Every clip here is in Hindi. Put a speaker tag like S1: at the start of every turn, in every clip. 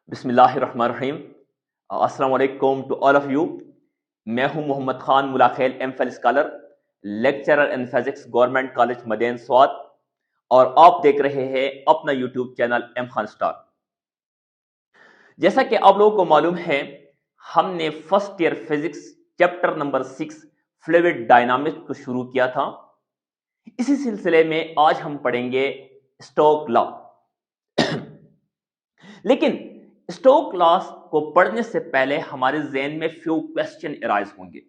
S1: बिस्मिल्लाहिर्रहमानिर्रहीम। अस्सलाम वालेकुम टू ऑल ऑफ यू। मैं हूं Mohammad Khan Mulakhel, MPhil scholar, lecturer in physics, government college Madyan Swat, और आप देख रहे हैं अपना YouTube channel M Khan star. जैसा कि आप लोगों को मालूम है, हमने first year physics chapter number 6 fluid dynamics को शुरू किया था। इसी सिलसिले में आज हम पढ़ेंगे स्टोक लॉ। लेकिन स्टोक लॉस को पढ़ने से पहले हमारे जहन में फ्यू क्वेश्चन अराइज होंगे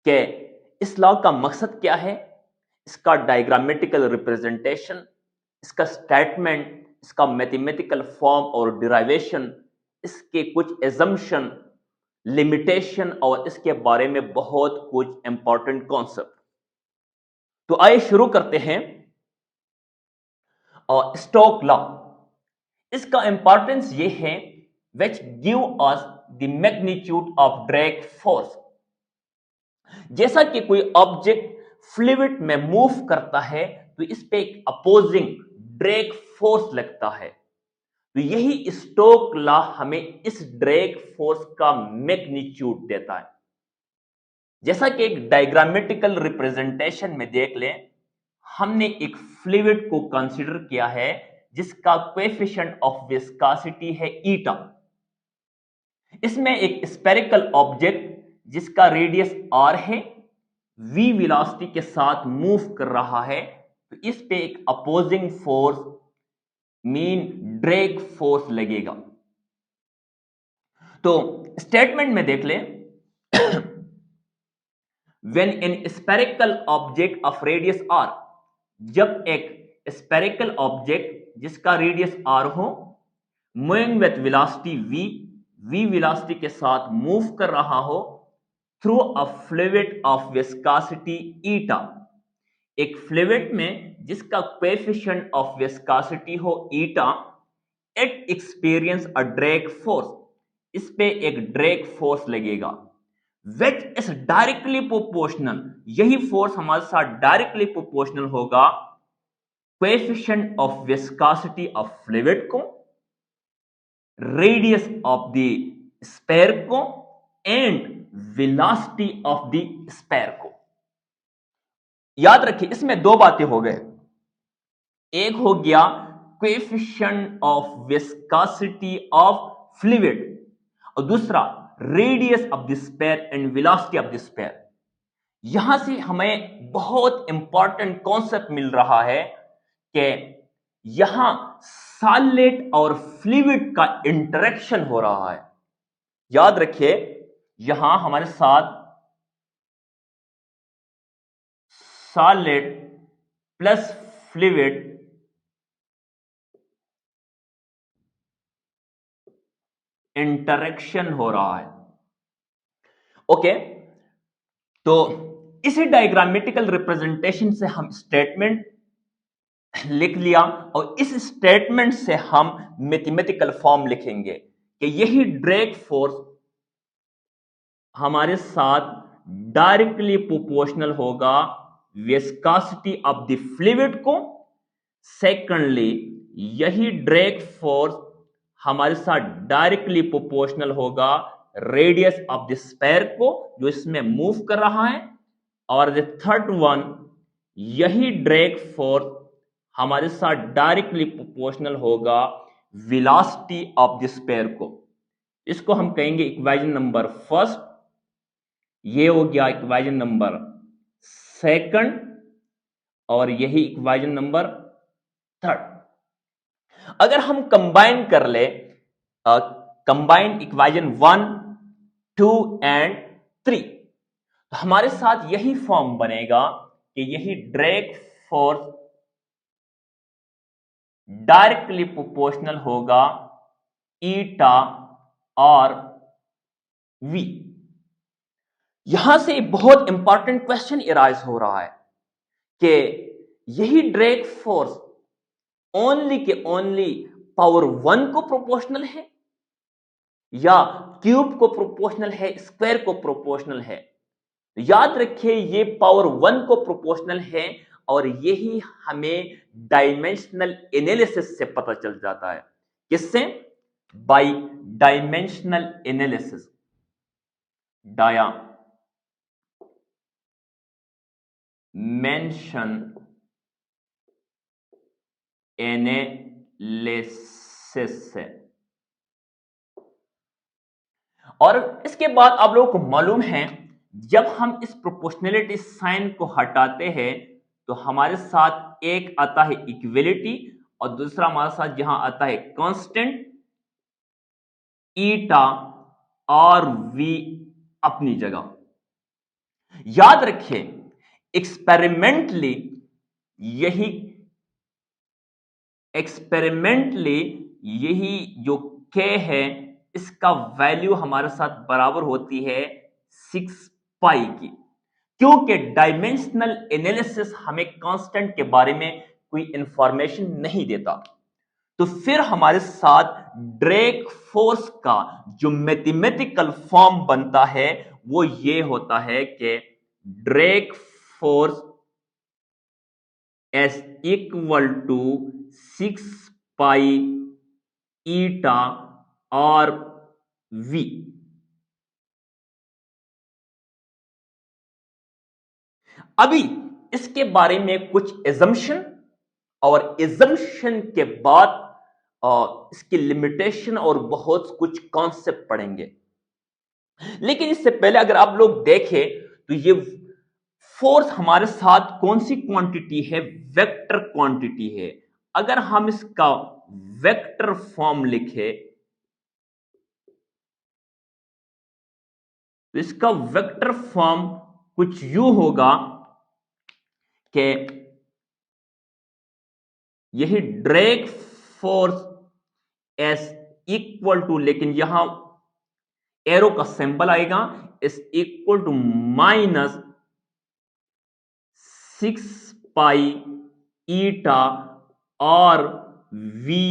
S1: कि इस लॉ का मकसद क्या है, इसका डायग्रामेटिकल रिप्रेजेंटेशन, इसका स्टेटमेंट, इसका मैथमेटिकल फॉर्म और डिराइवेशन, इसके कुछ एजम्पशन, लिमिटेशन और इसके बारे में बहुत कुछ इंपॉर्टेंट कॉन्सेप्ट। तो आइए शुरू करते हैं। और स्टोक लॉ, इसका इंपॉर्टेंस ये है which give us the magnitude of drag force। जैसा कि कोई ऑब्जेक्ट फ्लूइड में मूव करता है तो इस पे एक अपोजिंग ड्रैग फोर्स लगता है, तो यही स्टोक लॉ हमें इस ड्रैग फोर्स का मैग्नीट्यूड देता है। जैसा कि एक डायग्रामेटिकल रिप्रेजेंटेशन में देख लें, हमने एक फ्लूइड को कंसीडर किया है जिसका कोएफिशिएंट ऑफ विस्कोसिटी है ईटा। इसमें एक स्फेरिकल ऑब्जेक्ट जिसका रेडियस r है, v वेलोसिटी के साथ मूव कर रहा है, तो इस पे एक opposing force mean drag force लगेगा। तो स्टेटमेंट में देख लें, when an spherical object of radius r, जब एक स्फेरिकल ऑब्जेक्ट जिसका रेडियस r हो, moving with velocity v velocity के साथ मूव कर रहा हो through a fluid of viscosity eta, एक फ्लूइड में जिसका कोएफिशिएंट ऑफ विस्कोसिटी हो eta, it experience a drag force, इस पे एक ड्रैग फोर्स लगेगा विच इज डायरेक्टली प्रोपोर्शनल, यही फोर्स हमारे साथ डायरेक्टली प्रोपोर्शनल होगा coefficient of viscosity of fluid को, रेडियस ऑफ द स्फीयर को and velocity of the sphere को। याद रखिए, इसमें दो बातें हो गए, एक हो गया coefficient of viscosity of fluid और दूसरा radius of the sphere and velocity of the sphere. यहां से हमें बहुत इंपॉर्टेंट कॉन्सेप्ट मिल रहा है कि यहां सॉलिड और फ्लूइड का इंटरेक्शन हो रहा है। याद रखिए, यहां हमारे साथ सॉलिड प्लस फ्लूइड इंटरेक्शन हो रहा है। ओके, तो इसी डायग्रामेटिकल रिप्रेजेंटेशन से हम स्टेटमेंट लिख लिया और इस स्टेटमेंट से हम मैथमेटिकल फॉर्म लिखेंगे कि यही ड्रैग फोर्स हमारे साथ डायरेक्टली प्रोपोर्शनल होगा विस्कोसिटी ऑफ द फ्लूइड को। सेकेंडली, यही ड्रैग फोर्स हमारे साथ डायरेक्टली प्रोपोर्शनल होगा रेडियस ऑफ द स्फीयर को, जो इसमें मूव कर रहा है। और द थर्ड वन, यही ड्रैग फोर्स हमारे साथ डायरेक्टली प्रोपोर्शनल होगा वेलोसिटी ऑफ द स्फीयर को। इसको हम कहेंगे इक्वेशन नंबर फर्स्ट, ये हो गया इक्वेशन नंबर सेकंड, और यही इक्वेशन नंबर थर्ड। अगर हम कंबाइन कर ले, कंबाइन इक्वेशन 1, 2 एंड 3, तो हमारे साथ यही फॉर्म बनेगा कि यही ड्रैग फोर्स डायरेक्टली प्रोपोर्शनल होगा ईटा और वी। यहां से बहुत इंपॉर्टेंट क्वेश्चन अराइज हो रहा है कि यही ड्रैग फोर्स ओनली के ओनली पावर 1 को प्रोपोर्शनल है या क्यूब को प्रोपोर्शनल है, स्क्वायर को प्रोपोर्शनल है। याद रखिए, ये पावर 1 को प्रोपोर्शनल है और यही हमें डायमेंशनल एनालिसिस से पता चल जाता है। किससे? by dimensional analysis. Dimension analysis से। और इसके बाद आप लोगों को मालूम है जब हम इस प्रोपोर्शनैलिटी साइन को हटाते हैं तो हमारे साथ एक आता है इक्वलिटी और दूसरा हमारे साथ जहां आता है कांस्टेंट ईटा और वी अपनी जगह। याद रखिए एक्सपेरिमेंटली यही जो k है इसका वैल्यू हमारे साथ बराबर होती है 6 पाई की, क्योंकि डायमेंशनल एनालिसिस हमें कांस्टेंट के बारे में कोई इंफॉर्मेशन नहीं देता। तो फिर हमारे साथ ड्रेक फोर्स का जो मैथमेटिकल फॉर्म बनता है वो ये होता है कि drag force is equal to 6 pi eta और वी। अभी इसके बारे में कुछ एजम्पशन और एजम्पशन के बाद इसकी लिमिटेशन और बहुत कुछ कॉन्सेप्ट पढ़ेंगे। लेकिन इससे पहले अगर आप लोग देखें तो ये फोर्स हमारे साथ कौन सी क्वांटिटी है? वेक्टर क्वांटिटी है। अगर हम इसका वेक्टर फॉर्म लिखे तो इसका वेक्टर फॉर्म कुछ यूं होगा कि यही drag force is equal to, लेकिन यहां एरो का सिंबल आएगा, is equal to minus 6 pi eta और वी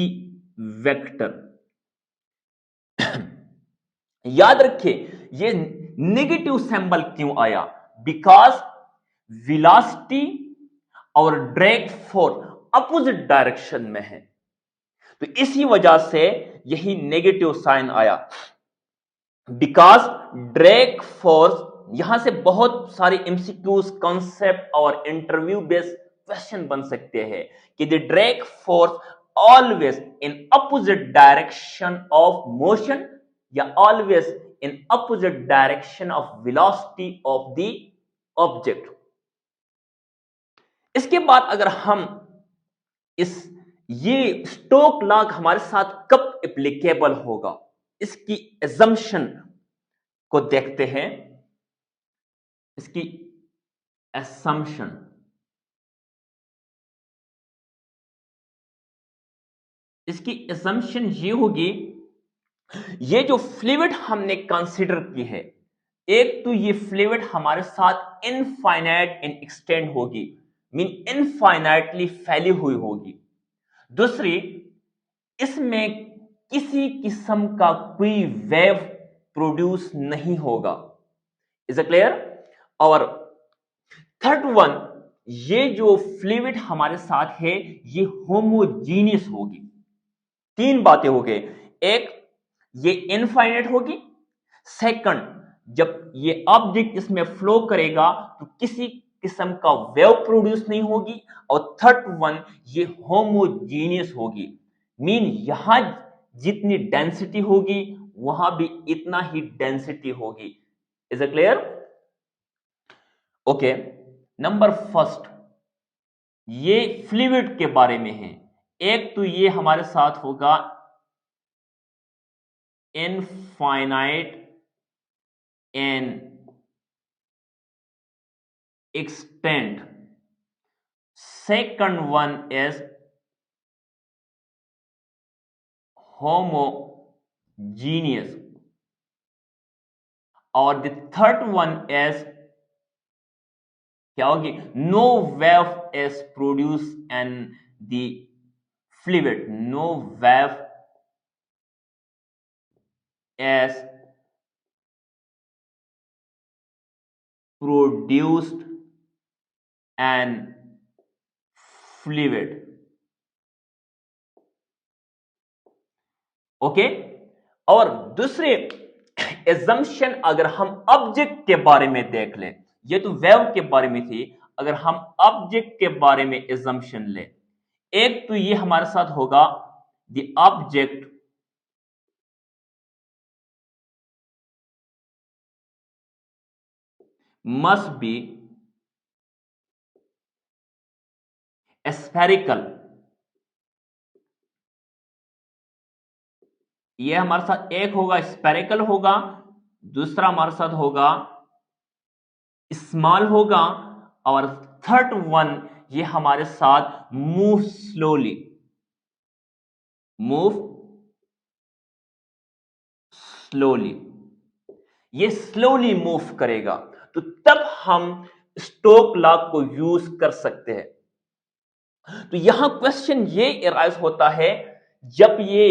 S1: वेक्टर। याद रखिए ये नेगेटिव सिंबल क्यों आया? बिकॉज वेलोसिटी और ड्रैग फोर्स अपोजिट डायरेक्शन में है, तो इसी वजह से यही नेगेटिव साइन आया। बिकॉज ड्रैग फोर्स, यहां से बहुत सारे एमसीक्यूज कॉन्सेप्ट और इंटरव्यू बेस्ड क्वेश्चन बन सकते हैं कि the drag force always in opposite direction of motion या always in opposite direction of velocity of the object. इसके बाद अगर हम ये स्टोक लॉ हमारे साथ कब एप्लीकेबल होगा इसकी एजम्पशन को देखते हैं। इसकी असम्पशन, ये होगी, ये जो फ्लूइड हमने कंसीडर की है, एक तो ये फ्लूइड हमारे साथ इनफाइनाइट इन एक्सटेंड होगी, मीन इनफाइनाइटली फैली हुई होगी। दूसरी, इसमें किसी किस्म का कोई वेव प्रोड्यूस नहीं होगा। Is it clear? और थर्ड वन, ये जो फ्लूइड हमारे साथ है ये होमोजीनियस होगी। तीन बातें हो गई, एक ये इनफाइनाइट होगी, सेकंड जब ये ऑब्जेक्ट इसमें फ्लो करेगा तो किसी किस्म का वेव प्रोड्यूस नहीं होगी, और थर्ड वन ये होमोजीनियस होगी, मीन यहां जितनी डेंसिटी होगी वहां भी इतना ही डेंसिटी होगी। Is it clear? Okay, number first ये फ्लूइड के बारे में है। एक तो ये हमारे साथ होगा infinite in extent, second one is homogeneous, और the third one is क्या होगी? no wave is produced in the fluid, no wave is produced in fluid. Okay, और दूसरे एजम्पशन अगर हम ऑब्जेक्ट के बारे में देख लें, ये तो वेव के बारे में थी, अगर हम ऑब्जेक्ट के बारे में एजम्पशन लें, एक तो ये हमारे साथ होगा the object must be spherical, ये हमारे साथ एक होगा स्फेरिकल होगा, दूसरा हमारे साथ होगा स्मॉल होगा, और थर्ड वन ये हमारे साथ मूव स्लोली, मूव स्लोली, ये स्लोली मूव करेगा, तो तब हम स्टोक लॉ को यूज कर सकते हैं। तो यहां क्वेश्चन ये अराइज होता है, जब ये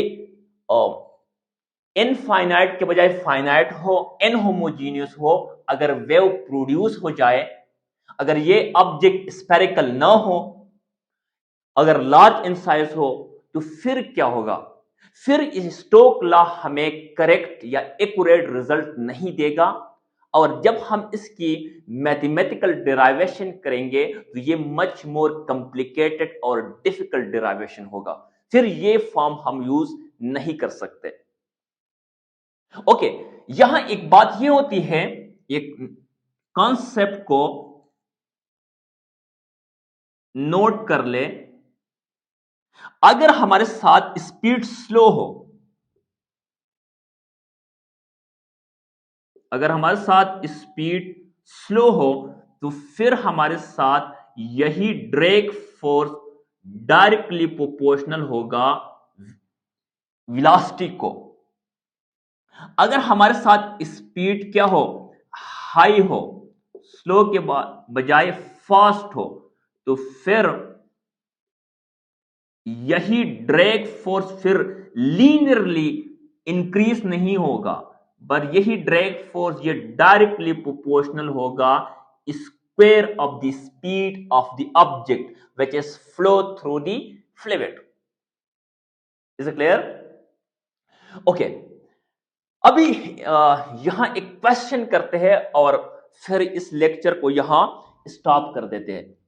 S1: इनफाइनाइट के बजाय फाइनाइट हो, इनहोमोजीनियस हो, अगर वेव प्रोड्यूस हो जाए, अगर ये ऑब्जेक्ट स्फेरिकल ना हो, अगर लार्ज इन साइज हो, तो फिर क्या होगा? फिर इस स्टोक लॉ हमें करेक्ट या एक्यूरेट रिजल्ट नहीं देगा, और जब हम इसकी मैथमेटिकल डेराइवेशन करेंगे तो ये मच मोर कॉम्प्लिकेटेड और डिफिकल्ट डेराइवेशन होगा, फिर ये फॉर्म हम यूज नहीं कर सकते। ओके, यहां एक बात ये होती है, एक कॉन्सेप्ट को नोट कर ले, अगर हमारे साथ स्पीड स्लो हो, अगर हमारे साथ स्पीड स्लो हो, तो फिर हमारे साथ यही ड्रैग फोर्स डायरेक्टली प्रोपोर्शनल होगा वेलोसिटी को। अगर हमारे साथ स्पीड क्या हो, हाई हो, स्लो के बजाय फास्ट हो, तो फिर यही ड्रैग फोर्स फिर लीनियरली इंक्रीज नहीं होगा, पर यही ड्रैग फोर्स ये डायरेक्टली प्रोपोर्शनल होगा square of the speed of the object which is flow through the fluid. Is it clear? Okay, अभी यहां एक क्वेश्चन करते हैं और फिर इस लेक्चर को यहां स्टॉप कर देते हैं।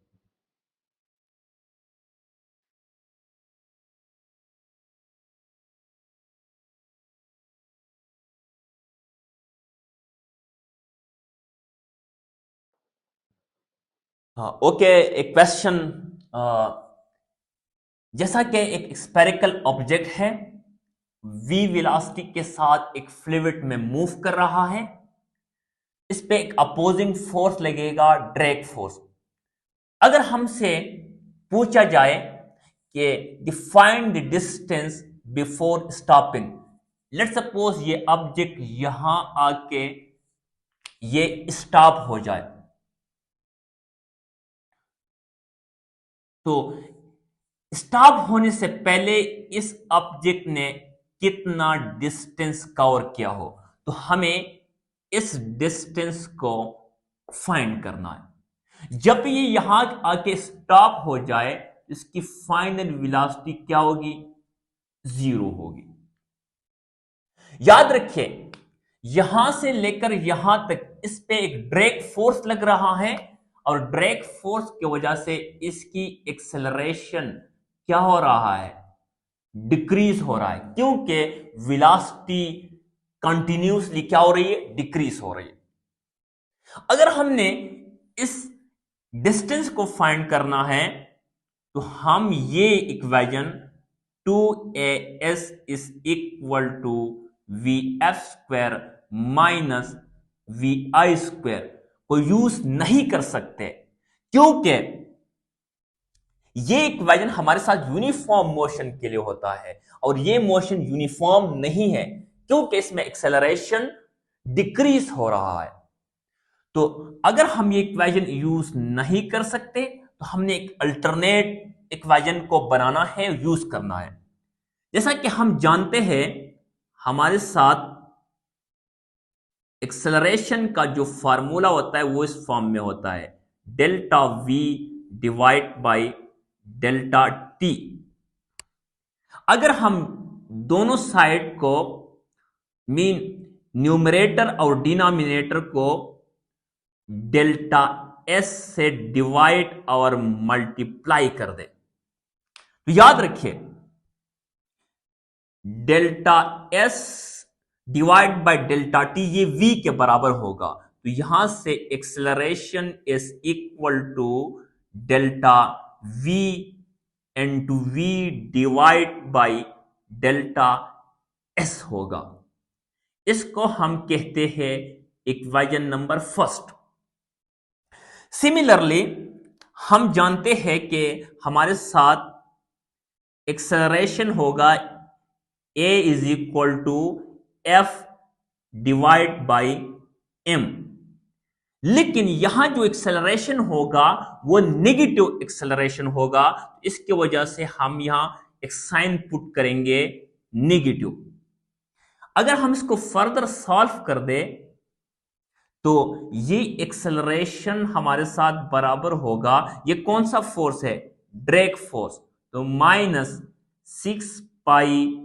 S1: हाँ, ओके, एक क्वेश्चन, जैसा कि एक स्फेरिकल ऑब्जेक्ट है, वी वेलोसिटी के साथ एक फ्लूइड में मूव कर रहा है, इस पे एक अपोजिंग फोर्स लगेगा, ड्रैग फोर्स। अगर हमसे पूछा जाए कि define the distance before stopping, let suppose ये ऑब्जेक्ट यहां आके ये स्टॉप हो जाए, तो स्टॉप होने से पहले इस ऑब्जेक्ट ने कितना डिस्टेंस कवर किया हो, तो हमें इस डिस्टेंस को फाइंड करना है। जब ये यहां आके स्टॉप हो जाए, इसकी फाइनल वेलोसिटी क्या होगी? 0 होगी। याद रखिए, यहां से लेकर यहां तक इस पे एक ड्रैग फोर्स लग रहा है, और ड्रैग फोर्स की वजह से इसकी एक्सेलरेशन क्या हो रहा है? डिक्रीज हो रहा है, क्योंकि वेलोसिटी कंटिन्यूसली क्या हो रही है? डिक्रीज हो रही है। अगर हमने इस डिस्टेंस को फाइंड करना है, तो हम ये equation 2as is equal to v f square minus v i square को यूज नहीं कर सकते, क्योंकि ये इक्वेशन हमारे साथ यूनिफॉर्म मोशन के लिए होता है, और ये मोशन यूनिफॉर्म नहीं है, क्योंकि इसमें एक्सेलरेशन डिक्रीज हो रहा है। तो अगर हम ये इक्वेशन यूज नहीं कर सकते, तो हमने एक अल्टरनेट इक्वेशन को बनाना है, यूज करना है। जैसा कि हम जानते हैं, हमारे साथ एक्सेलरेशन का जो फार्मूला होता है वो इस फॉर्म में होता है, delta v divide by delta t. अगर हम दोनों साइड को मीन न्यूमरेटर और डिनोमिनेटर को डेल्टा एस से डिवाइड और मल्टीप्लाई कर दे। तो याद रखिए delta s divide by delta t ये v के बराबर होगा। तो यहां से acceleration is equal to delta v into v divide by delta s होगा। इसको हम कहते हैं इक्वेशन नंबर फर्स्ट। सिमिलरली हम जानते हैं कि हमारे साथ एक्सेलरेशन होगा a is equal to f divide by m, लेकिन यहां जो एक्सेलरेशन होगा वो नेगेटिव एक्सेलरेशन होगा। इसकी वजह से हम यहां एक साइन पुट करेंगे नेगेटिव। अगर हम इसको फर्दर सॉल्व कर दे तो ये एक्सेलरेशन हमारे साथ बराबर होगा, ये कौन सा फोर्स है, ड्रैग फोर्स, तो -6 pi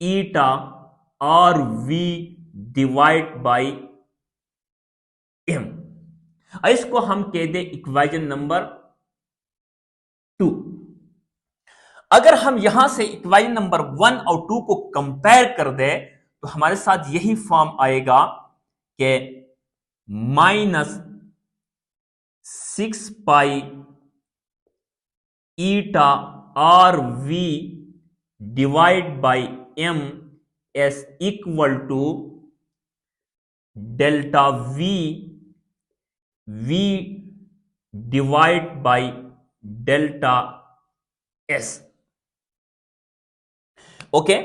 S1: eta r v divide by m. इसको हम कह दे इक्वेशन नंबर 2। अगर हम यहां से इक्वेशन नंबर 1 और 2 को कंपेयर कर दे तो हमारे साथ यही फॉर्म आएगा कि -6 pi eta r v divide by m s equal to delta v divide by delta s. Okay,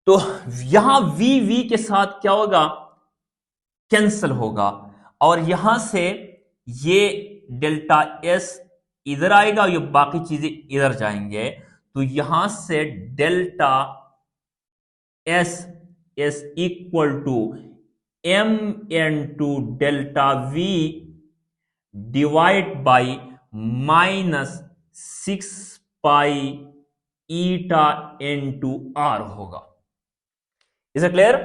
S1: तो यहां वी के साथ क्या होगा, कैंसल होगा, और यहां से ये डेल्टा एस इधर आएगा, ये बाकी चीजें इधर जाएंगे। तो यहां से delta s is equal to m into delta v divide by -6 pi eta into r होगा। Is it clear?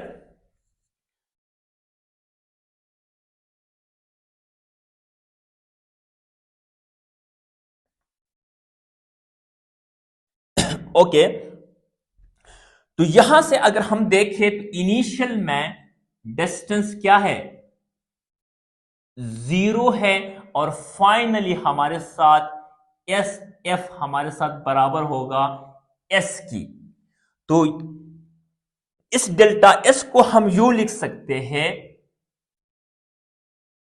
S1: ओके, तो यहां से अगर हम देखें तो इनिशियल में डिस्टेंस क्या है, 0 है, और फाइनली हमारे साथ एस एफ हमारे साथ बराबर होगा एस की। तो इस डेल्टा एस को हम यू लिख सकते हैं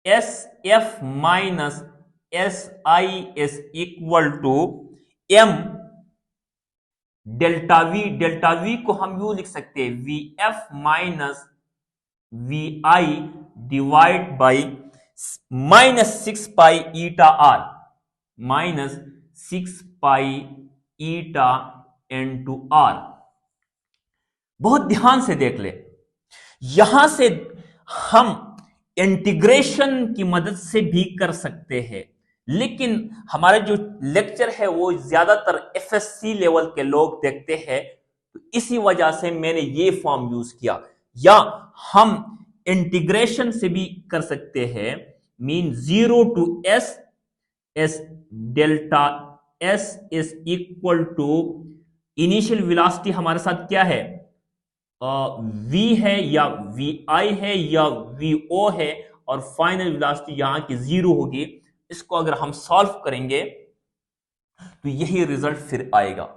S1: s f minus s i is equal to m delta v को हम यू लिख सकते हैं v f minus v i divide by -6 pi eta r, -6 pi eta into r. बहुत ध्यान से देख ले, यहां से हम इंटीग्रेशन की मदद से भी कर सकते हैं, लेकिन हमारा जो लेक्चर है वो ज्यादातर एफएससी लेवल के लोग देखते हैं, तो इसी वजह से मैंने ये फॉर्म यूज किया। या हम इंटीग्रेशन से भी कर सकते हैं, mean 0 to s s delta s is equal to initial velocity हमारे साथ क्या है, v है या vi है या vo है, और फाइनल वेलोसिटी यहां की 0 होगी। इसको अगर हम सॉल्व करेंगे तो यही रिजल्ट फिर आएगा।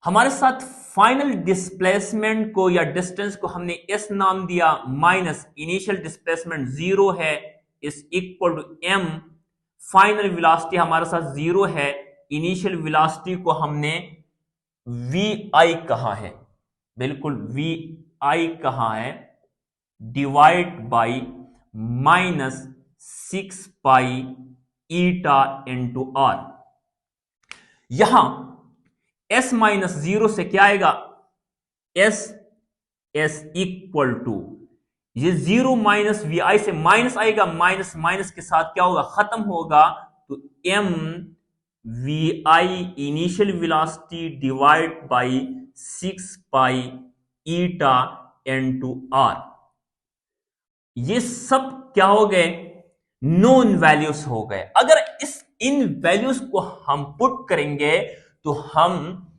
S1: हमारे साथ फाइनल डिस्प्लेसमेंट को या डिस्टेंस को हमने s नाम दिया, माइनस इनिशियल डिस्प्लेसमेंट 0 है is equal to m, final velocity हमारे साथ 0 है, इनिशियल वेलोसिटी को हमने vi कहा है, बिल्कुल vi कहा है, divide by -6 pi eta into r. यहां s माइनस 0 से क्या आएगा, s इक्वल टू ये 0 माइनस vi से माइनस आएगा, माइनस माइनस के साथ क्या होगा, खत्म होगा, तो m vi initial velocity divide by 6 pi eta into r. ये सब क्या हो गए? नोन वैल्यूज हो गए। अगर इन वैल्यूज को हम पुट करेंगे तो हम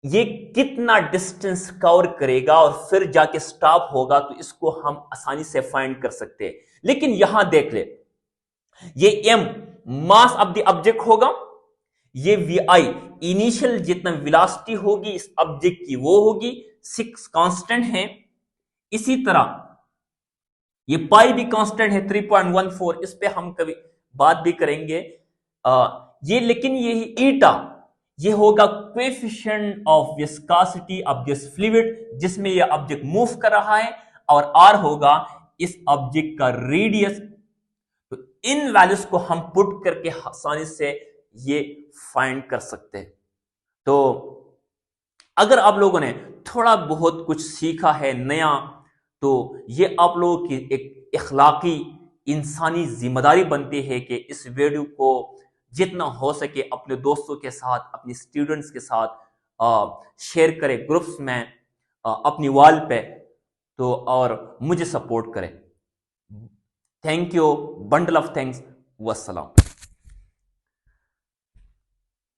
S1: ये कितना डिस्टेंस कवर करेगा और फिर जाके स्टॉप होगा, तो इसको हम आसानी से फाइंड कर सकते हैं। लेकिन यहां देख ले, ये m mass of the object होगा, ये vi इनिशियल जितना वेलोसिटी होगी इस ऑब्जेक्ट की वो होगी, 6 कांस्टेंट है। इसी तरह ये पाई भी कांस्टेंट है 3.14, इस पे हम कभी बात भी करेंगे। ये लेकिन ये ईटा ये होगा coefficient of viscosity of this fluid जिसमें ये ऑब्जेक्ट मूव कर रहा है, और आर होगा इस ऑब्जेक्ट का रेडियस। तो इन वैल्यूज को हम पुट करके आसानी से ये फाइंड कर सकते हैं। तो अगर आप लोगों ने थोड़ा बहुत कुछ सीखा है नया, तो ये आप लोगों की एक इखलाकी इंसानी जिम्मेदारी बनती है कि इस वीडियो को जितना हो सके अपने दोस्तों के साथ, अपने स्टूडेंट्स के साथ शेयर करें ग्रुप्स में, अपनी वॉल पे, तो और मुझे सपोर्ट करें। Thank you, bundle of thanks, वस्सलाम।